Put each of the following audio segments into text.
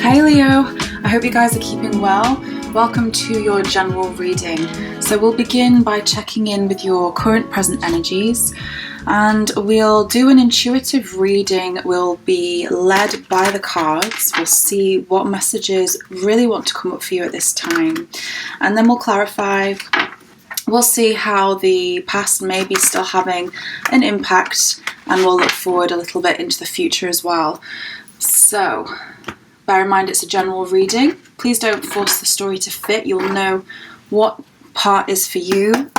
Hey Leo, I hope you guys are keeping well. Welcome to your general reading. So we'll begin by checking in with your current present energies, and we'll do an intuitive reading. We'll be led by the cards. We'll see what messages really want to come up for you at this time, and then we'll clarify. We'll see how the past may be still having an impact, and we'll look forward a little bit into the future as well. So bear in mind it's a general reading. Please don't force the story to fit. You'll know what part is for you,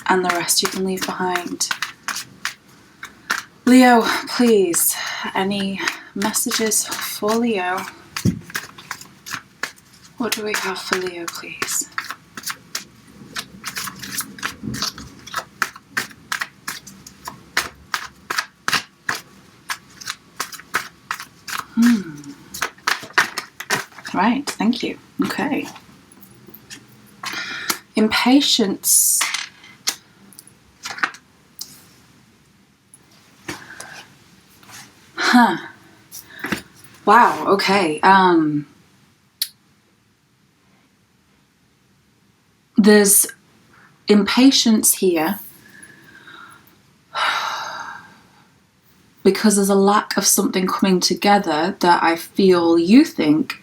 and the rest you can leave behind. Leo, please, any messages for Leo? What do we have for Leo, please? Right, thank you. Okay. Impatience. Wow, okay. There's impatience here because there's a lack of something coming together that I feel you think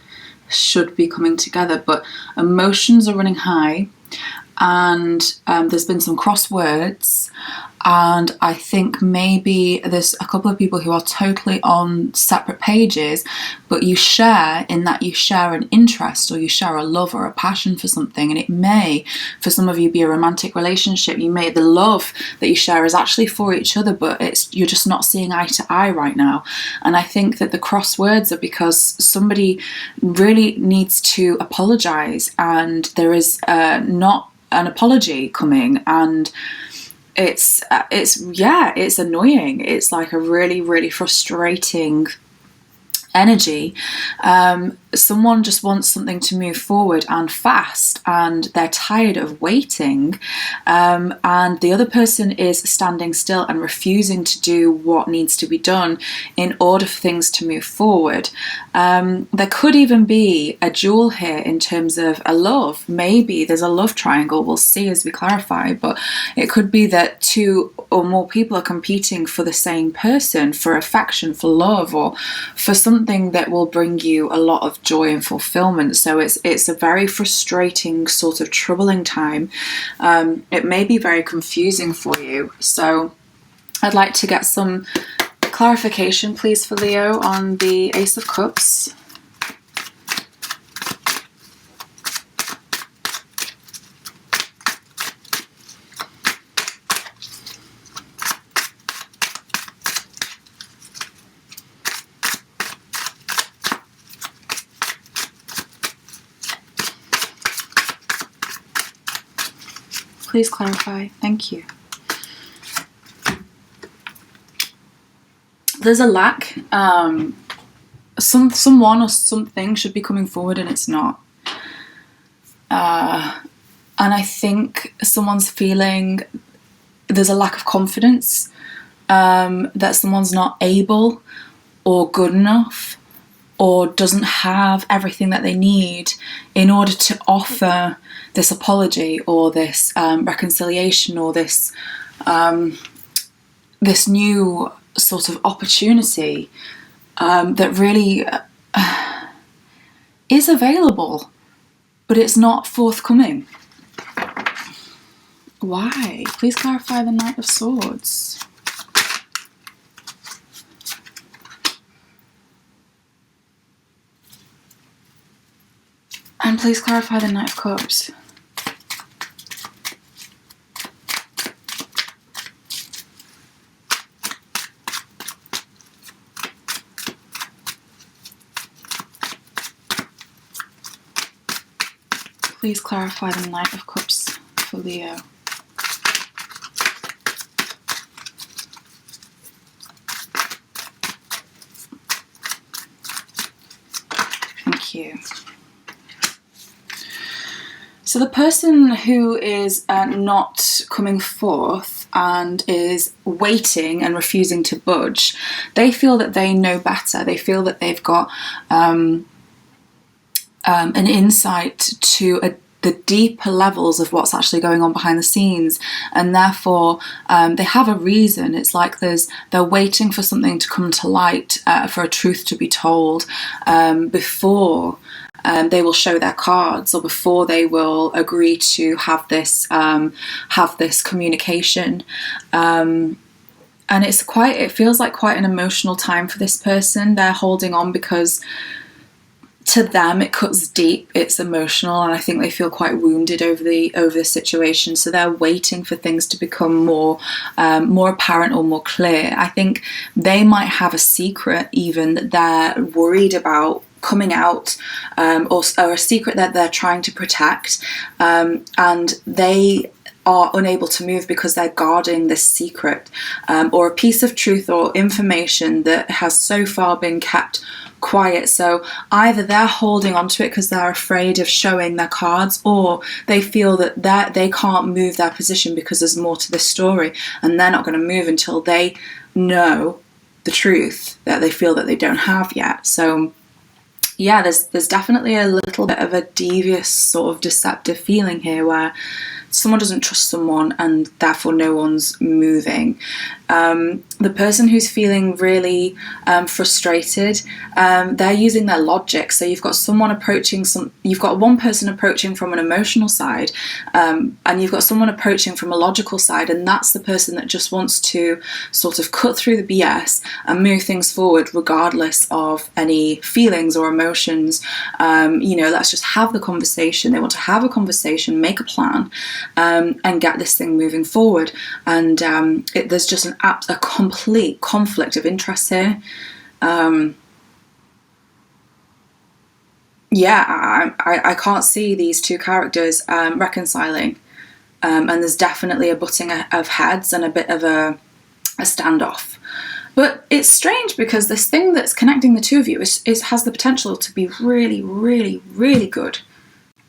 should be coming together, but emotions are running high, and there's been some cross words, and I think maybe there's a couple of people who are totally on separate pages, but you share in that you share an interest, or you share a love or a passion for something, and it may for some of you be a romantic relationship. You may, the love that you share is actually for each other, but you're just not seeing eye to eye right now. And I think that the cross words are because somebody really needs to apologize, and there is not an apology coming, and it's annoying. It's like a really frustrating energy. Someone just wants something to move forward and fast, and they're tired of waiting, and the other person is standing still and refusing to do what needs to be done in order for things to move forward. There could even be a jewel here in terms of a love. Maybe there's a love triangle. We'll see as we clarify, but it could be that two or more people are competing for the same person, for affection, for love, or for something that will bring you a lot of joy and fulfillment. So it's a very frustrating, sort of troubling time. It may be very confusing for you. So I'd like to get some clarification, please, for Leo on the Ace of Cups. Please clarify. Thank you. There's a lack. Someone or something should be coming forward, and it's not. And I think someone's feeling there's a lack of confidence, that someone's not able or good enough, or doesn't have everything that they need in order to offer this apology, or this reconciliation, or this this new sort of opportunity that really is available, but it's not forthcoming. Why? Please clarify the Knight of Swords. And please clarify the Knight of Cups. Please clarify the Knight of Cups for Leo. Thank you. So the person who is not coming forth, and is waiting and refusing to budge, they feel that they know better. They feel that they've got an insight to the deeper levels of what's actually going on behind the scenes, and therefore they have a reason. It's like they're waiting for something to come to light, for a truth to be told, before they will show their cards, or before they will agree to have this communication. And it feels like quite an emotional time for this person. They're holding on because to them it cuts deep, it's emotional, and I think they feel quite wounded over the situation. So they're waiting for things to become more apparent or more clear. I think they might have a secret even that they're worried about coming out, or a secret that they're trying to protect, and they are unable to move because they're guarding this secret, or a piece of truth or information that has so far been kept quiet. So either they're holding on to it because they're afraid of showing their cards, or they feel that they can't move their position because there's more to this story, and they're not going to move until they know the truth that they feel that they don't have yet. So yeah, there's definitely a little bit of a devious, sort of deceptive feeling here, where someone doesn't trust someone and therefore no one's moving. The person who's feeling really frustrated, they're using their logic. So you've got one person approaching from an emotional side, and you've got someone approaching from a logical side, and that's the person that just wants to sort of cut through the BS and move things forward regardless of any feelings or emotions. Let's just have the conversation. They want to have a conversation, make a plan, and get this thing moving forward. And there's just a complete conflict of interest here. I can't see these two characters reconciling, and there's definitely a butting of heads and a bit of a standoff. But it's strange because this thing that's connecting the two of you has the potential to be really, really, really good.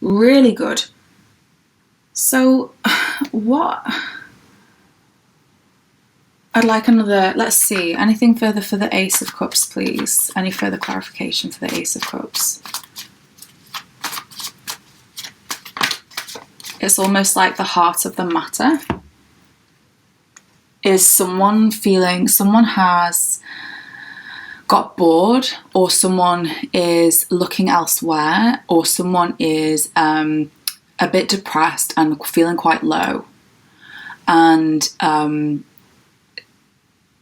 Really good. So what? I'd like let's see, anything further for the Ace of Cups, please? Any further clarification for the Ace of Cups? It's almost like the heart of the matter is someone has got bored, or someone is looking elsewhere, or someone is a bit depressed and feeling quite low. And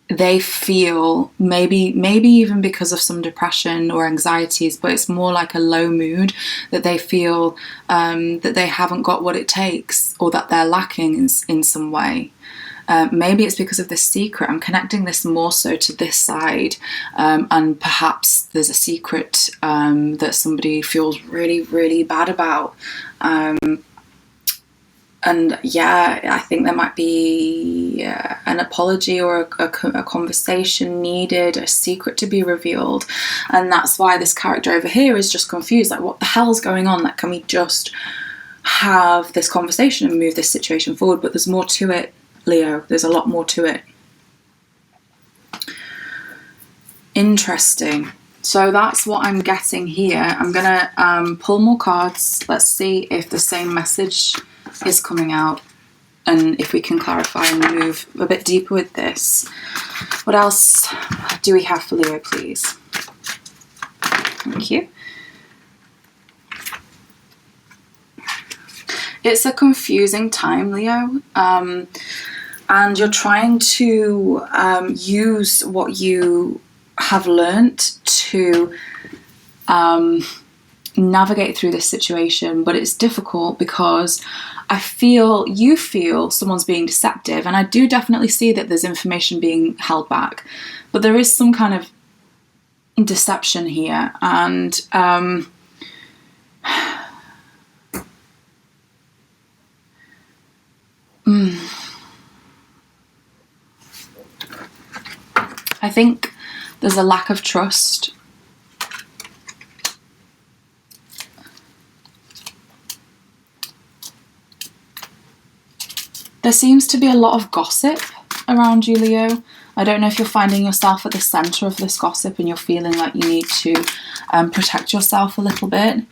they feel, maybe even because of some depression or anxieties, but it's more like a low mood, that they feel that they haven't got what it takes, or that they're lacking in some way. Maybe it's because of this secret. I'm connecting this more so to this side, and perhaps there's a secret that somebody feels really, really bad about. And yeah, I think there might be an apology or a conversation needed, a secret to be revealed. And that's why this character over here is just confused. Like, what the hell's going on? Like, can we just have this conversation and move this situation forward? But there's more to it, Leo. There's a lot more to it. Interesting. So that's what I'm getting here. I'm going to pull more cards. Let's see if the same message is coming out, and if we can clarify and move a bit deeper with this. What else do we have for Leo, please? Thank you. It's a confusing time, Leo, and you're trying to use what you have learnt to navigate through this situation, but it's difficult because you feel someone's being deceptive, and I do definitely see that there's information being held back, but there is some kind of deception here. And I think there's a lack of trust. There seems to be a lot of gossip around you, Leo. I don't know if you're finding yourself at the centre of this gossip and you're feeling like you need to protect yourself a little bit.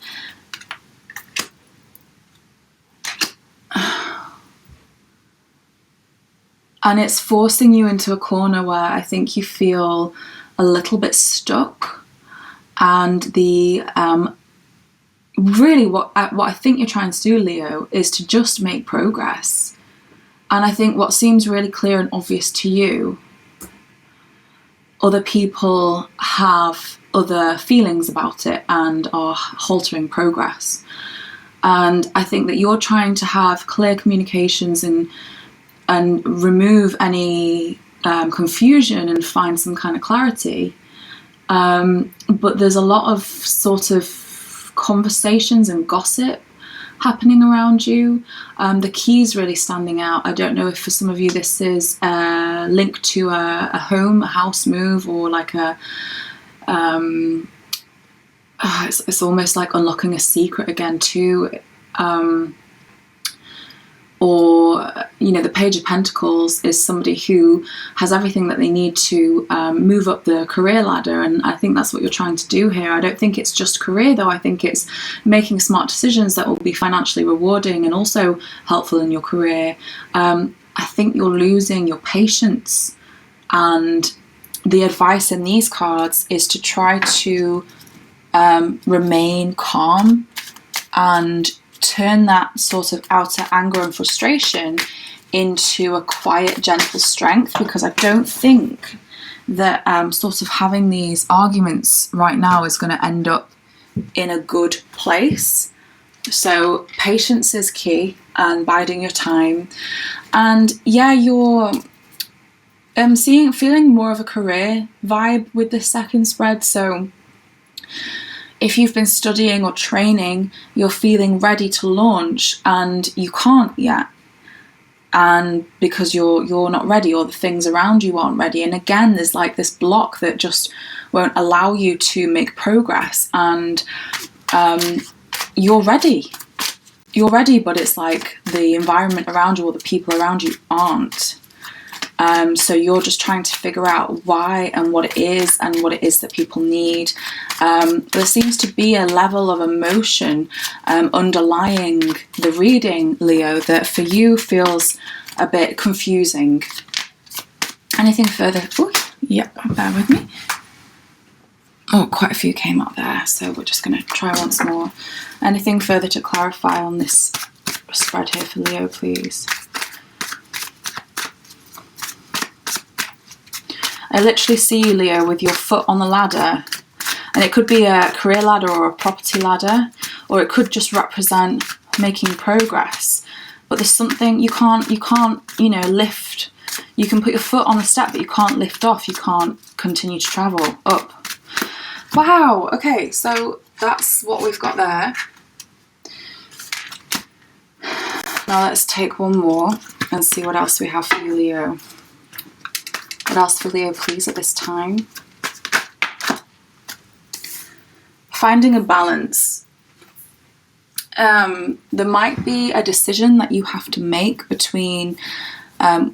And it's forcing you into a corner where I think you feel a little bit stuck. And the really what I think you're trying to do, Leo, is to just make progress. And I think what seems really clear and obvious to you, other people have other feelings about it and are halting progress. And I think that you're trying to have clear communications and remove any confusion and find some kind of clarity. But there's a lot of sort of conversations and gossip happening around you. The key's really standing out. I don't know if for some of you this is linked to a home, a house move, or like it's almost like unlocking a secret again too. Or, you know, the Page of Pentacles is somebody who has everything that they need to move up the career ladder. And I think that's what you're trying to do here. I don't think it's just career, though. I think it's making smart decisions that will be financially rewarding and also helpful in your career. I think you're losing your patience. And the advice in these cards is to try to remain calm and turn that sort of outer anger and frustration into a quiet, gentle strength, because I don't think that sort of having these arguments right now is going to end up in a good place. So patience is key, and biding your time. And yeah, you're feeling more of a career vibe with this second spread. So if you've been studying or training, you're feeling ready to launch and you can't yet. And because you're not ready, or the things around you aren't ready. And again, there's like this block that just won't allow you to make progress. And you're ready. You're ready, but it's like the environment around you or the people around you aren't. So you're just trying to figure out why and what it is that people need. There seems to be a level of emotion underlying the reading, Leo, that for you feels a bit confusing. Anything further? Oh, yep, bear with me. Oh, quite a few came up there, so we're just going to try once more. Anything further to clarify on this spread here for Leo, please? I literally see you, Leo, with your foot on the ladder, and it could be a career ladder or a property ladder, or it could just represent making progress. But there's something you can't, you know, lift. You can put your foot on the step, but you can't lift off. You can't continue to travel up. Wow. Okay, so that's what we've got there. Now let's take one more and see what else we have for you, Leo. What else for Leo, please, at this time? Finding a balance. There might be a decision that you have to make between,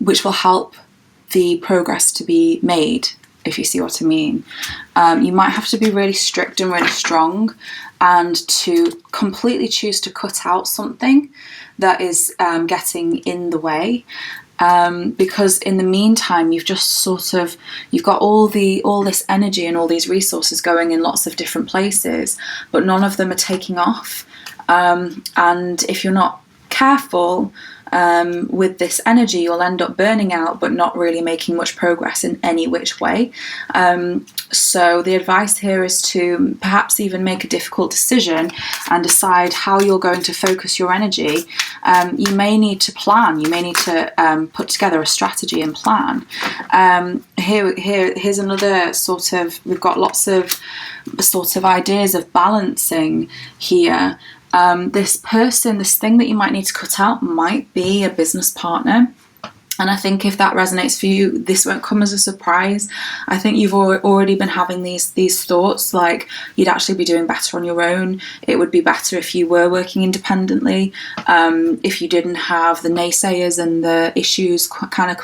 which will help the progress to be made, if you see what I mean. You might have to be really strict and really strong, and to completely choose to cut out something that is getting in the way. Because in the meantime, you've got all this energy and all these resources going in lots of different places, but none of them are taking off. And if you're not careful with this energy, you'll end up burning out, but not really making much progress in any which way. So the advice here is to perhaps even make a difficult decision and decide how you're going to focus your energy. You may need to plan. You may need to put together a strategy and plan. Here's another sort of. We've got lots of sort of ideas of balancing here. This thing that you might need to cut out might be a business partner. And I think if that resonates for you, this won't come as a surprise. I think you've already been having these thoughts, like you'd actually be doing better on your own. It would be better if you were working independently, if you didn't have the naysayers and the issues kind of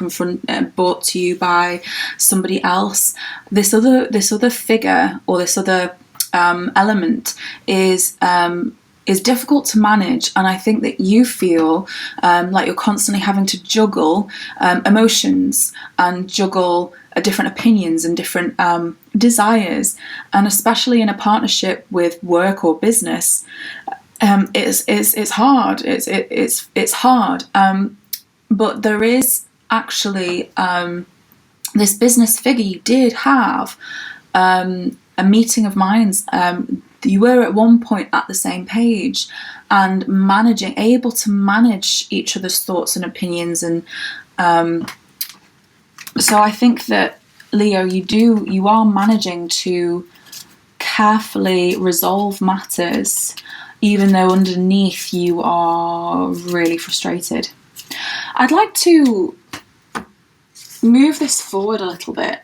brought to you by somebody else. This other figure, or this other element is difficult to manage, and I think that you feel like you're constantly having to juggle emotions and juggle different opinions and different desires, and especially in a partnership with work or business, it's hard. It's hard. But there is actually this business figure. You did have a meeting of minds. You were at one point at the same page and able to manage each other's thoughts and opinions. And so I think that, Leo, you are managing to carefully resolve matters, even though underneath you are really frustrated. I'd like to move this forward a little bit.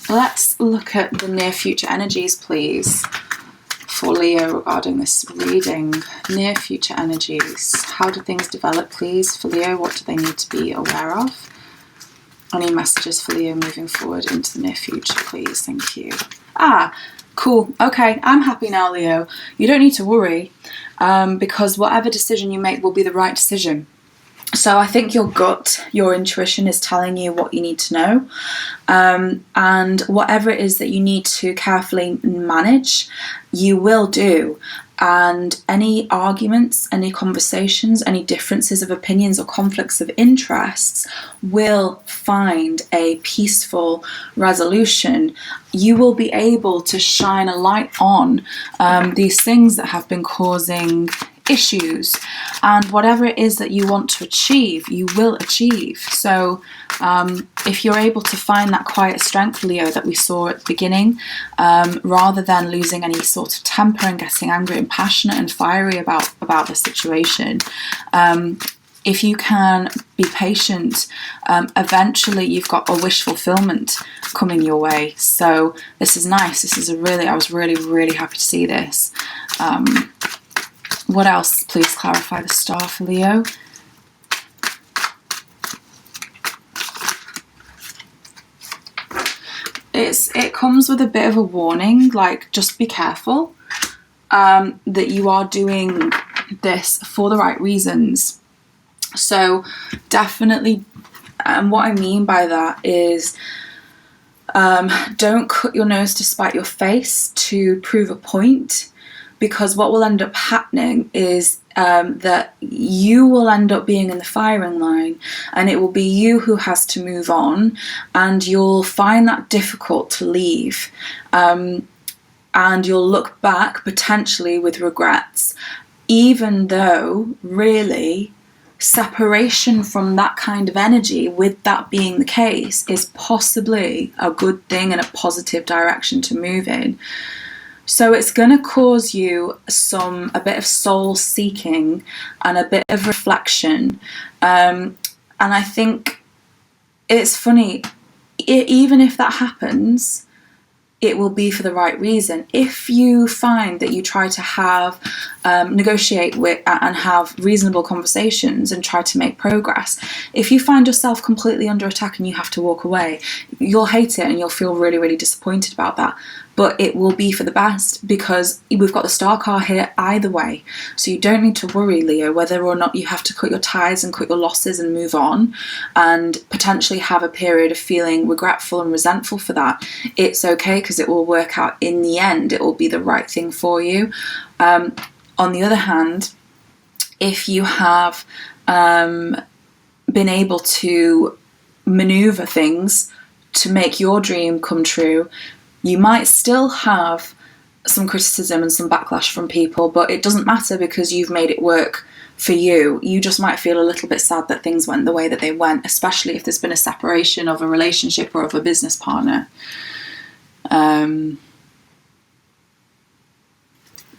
Let's look at the near future energies, please, for Leo regarding this reading. Near future energies. How do things develop, please, for Leo? What do they need to be aware of? Any messages for Leo moving forward into the near future, please? Thank you. Cool. Okay, I'm happy now, Leo. You don't need to worry, because whatever decision you make will be the right decision. So I think your gut, your intuition is telling you what you need to know. And whatever it is that you need to carefully manage, you will do. And any arguments, any conversations, any differences of opinions or conflicts of interests will find a peaceful resolution. You will be able to shine a light on these things that have been causing issues, and whatever it is that you want to achieve, you will achieve. So if you're able to find that quiet strength, Leo, that we saw at the beginning, rather than losing any sort of temper and getting angry and passionate and fiery about the situation, if you can be patient, eventually you've got a wish fulfillment coming your way. So this is nice. I was really happy to see this. What else? Please clarify the star for Leo. It comes with a bit of a warning, like just be careful that you are doing this for the right reasons. So definitely, and what I mean by that is don't cut your nose to spite your face to prove a point. Because what will end up happening is that you will end up being in the firing line, and it will be you who has to move on, and you'll find that difficult to leave. And you'll look back potentially with regrets, even though really separation from that kind of energy, with that being the case, is possibly a good thing and a positive direction to move in. So it's going to cause you a bit of soul seeking and a bit of reflection. And I think it's funny, even if that happens, it will be for the right reason. If you find that you try to negotiate with and have reasonable conversations and try to make progress, if you find yourself completely under attack and you have to walk away, you'll hate it and you'll feel really disappointed about that. But it will be for the best, because we've got the star card here either way. So you don't need to worry, Leo, whether or not you have to cut your ties and cut your losses and move on and potentially have a period of feeling regretful and resentful for that. It's okay, because it will work out in the end. It will be the right thing for you. On the other hand, if you have been able to maneuver things to make your dream come true, you might still have some criticism and some backlash from people, but it doesn't matter, because you've made it work for you. You just might feel a little bit sad that things went the way that they went, especially if there's been a separation of a relationship or of a business partner.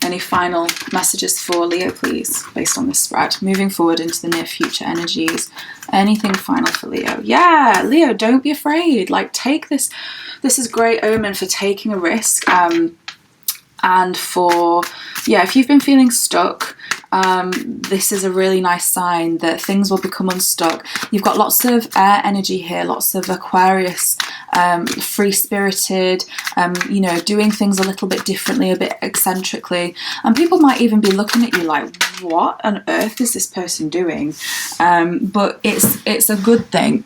Any final messages for Leo, please, based on this spread? Moving forward into the near future energies. Anything final for Leo? Yeah, Leo, don't be afraid. Like, take this. This is great omen for taking a risk. And for, yeah, if you've been feeling stuck, this is a really nice sign that things will become unstuck. You've got lots of air energy here, lots of Aquarius, free-spirited, you know, doing things a little bit differently, a bit eccentrically. And people might even be looking at you like, what on earth is this person doing? But it's a good thing.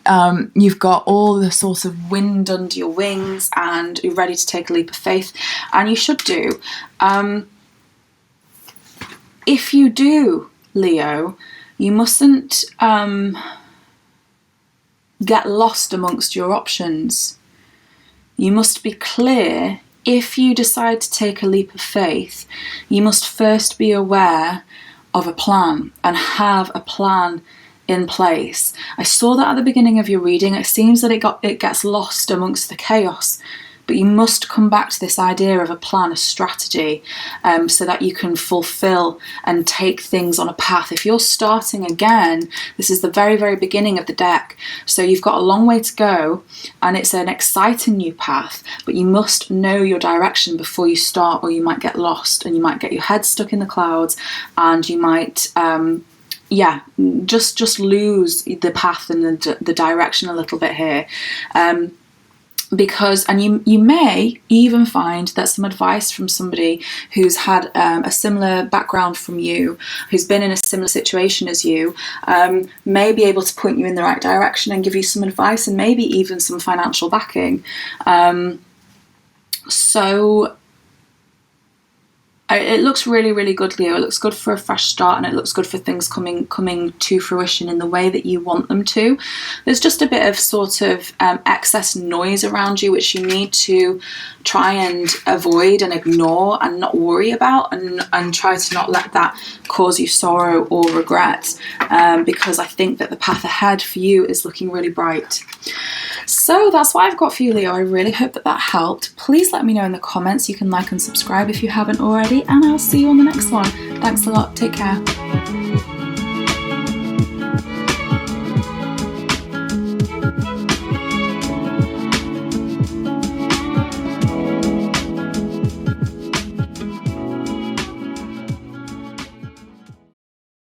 You've got all the sort of wind under your wings and you're ready to take a leap of faith, and you should do. If you do, Leo, you mustn't get lost amongst your options. You must be clear. If you decide to take a leap of faith, you must first be aware of a plan and have a plan in place. I saw that at the beginning of your reading. It seems that it gets lost amongst the chaos. But you must come back to this idea of a plan, a strategy, so that you can fulfill and take things on a path. If you're starting again, this is the very, very beginning of the deck. So you've got a long way to go, and it's an exciting new path, but you must know your direction before you start, or you might get lost and you might get your head stuck in the clouds, and you might just lose the path and the direction a little bit here. Because, and you may even find that some advice from somebody who's had a similar background from you, who's been in a similar situation as you, may be able to point you in the right direction and give you some advice and maybe even some financial backing. So it looks really, really good, Leo. It looks good for a fresh start, and it looks good for things coming to fruition in the way that you want them to. There's just a bit of sort of excess noise around you, which you need to try and avoid and ignore and not worry about, and try to not let that cause you sorrow or regret, because I think that the path ahead for you is looking really bright. So that's what I've got for you, Leo. I really hope that helped. Please let me know in the comments. You can like and subscribe if you haven't already, and I'll see you on the next one. Thanks a lot. Take care.